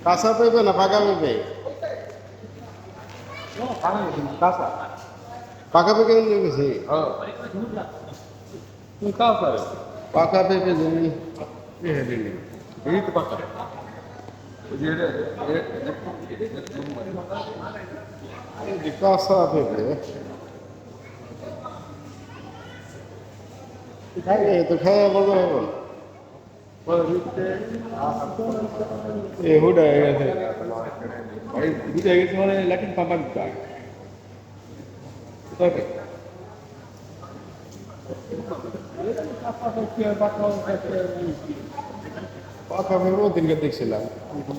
কাঁচা পেঁপে না পাকা পেঁপে? কাঁচা পাকা পেঁপে নিয়ে গেছি। কাঁচা পাকা পেঁপে জমি এই তো পাকা কাঁচা পেঁপে তো খাওয়া মজা হবে না। এ হুডা হয়ে গেছে। বুঝে গেছে মানে ল্যাটিন পাম্পার দিতে পাকা পেঁপে ওদিনকে দেখছিলাম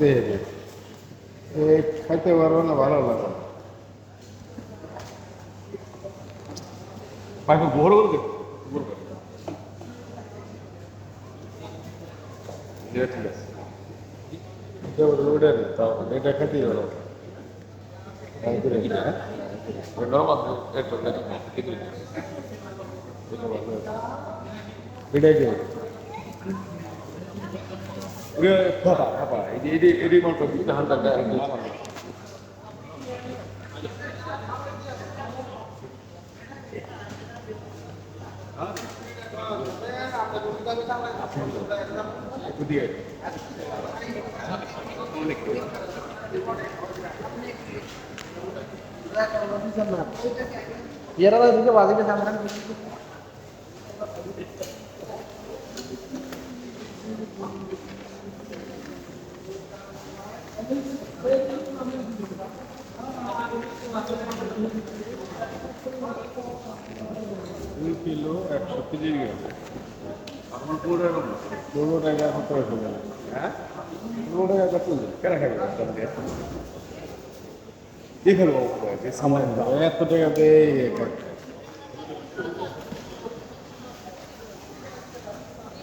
দেখে খাইতে পারবো না, ভালো লাগবে না। পাইপ বড় করে ঠিক আছে এটা খাইতে পারবো এটাই কি এটি মনে করবি হান্ড্রেড দিয়ে Biar apa juga wajib sampean. Kilo 130 গ্রাম। আমার পুরো 15 টাকা 17 টাকা। হ্যাঁ 15 টাকা কত? কেন খাবে দেখে নেবো সামান এত টাকা দিয়ে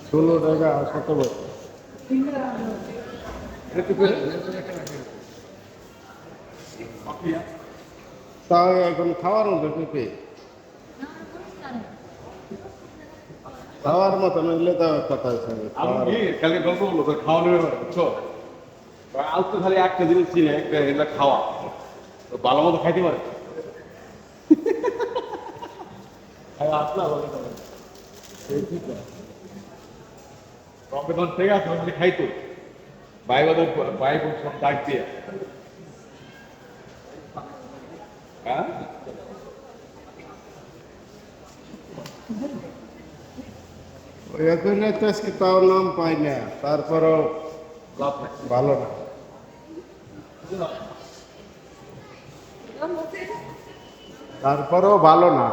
16 টাকা 17। তাও এখন খাওয়ার মতো পেঁপে, খাওয়ার মতো নইলে তো কথা আছে। আমি কালকে গল্প বললো তো খাওয়ানোর ব্যাপারে বুঝছো আজ তো খালি একটা জিনিস চিনে এটা খাওয়া তো ভালো মতো খাইতে পারে থেকে আছে খাইতো বাইবাদের বাইক সব ডাক দিয়ে হ্যাঁ ওই এখন তো আজকে তাও নাম পাই না, তারপরও লাভ নাই ভালো না, তারপরেও ভালো না।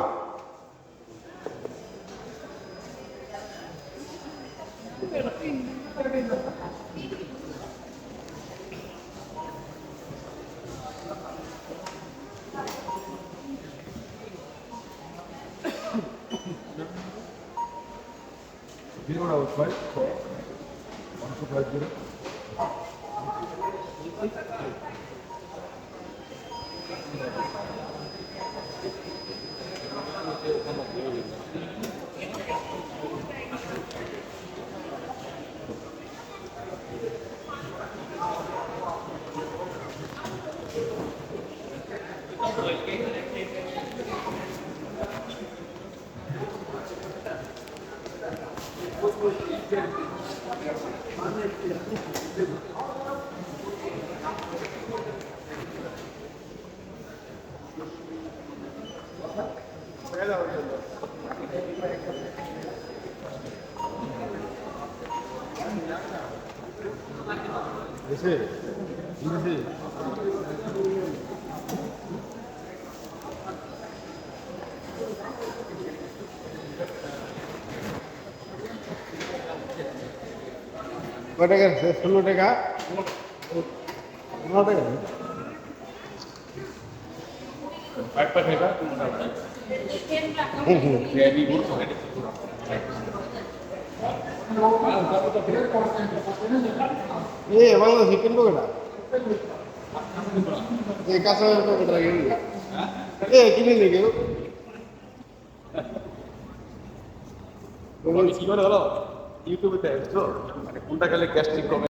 Zero out right? 150. বুঝছি বুঝছি কয় টাকা? 16 টাকা 15 টাকা। Baik pak saya tuh mana? Jadi buruk kan? Bangladeshi কিনবো কেনা এই কাঁচা পেঁপেটা কিনবি কিনে নি কেউ কি করে হলো ইউটিউবে মানে কোনটা খেলে গ্যাস্ট্রিক কমে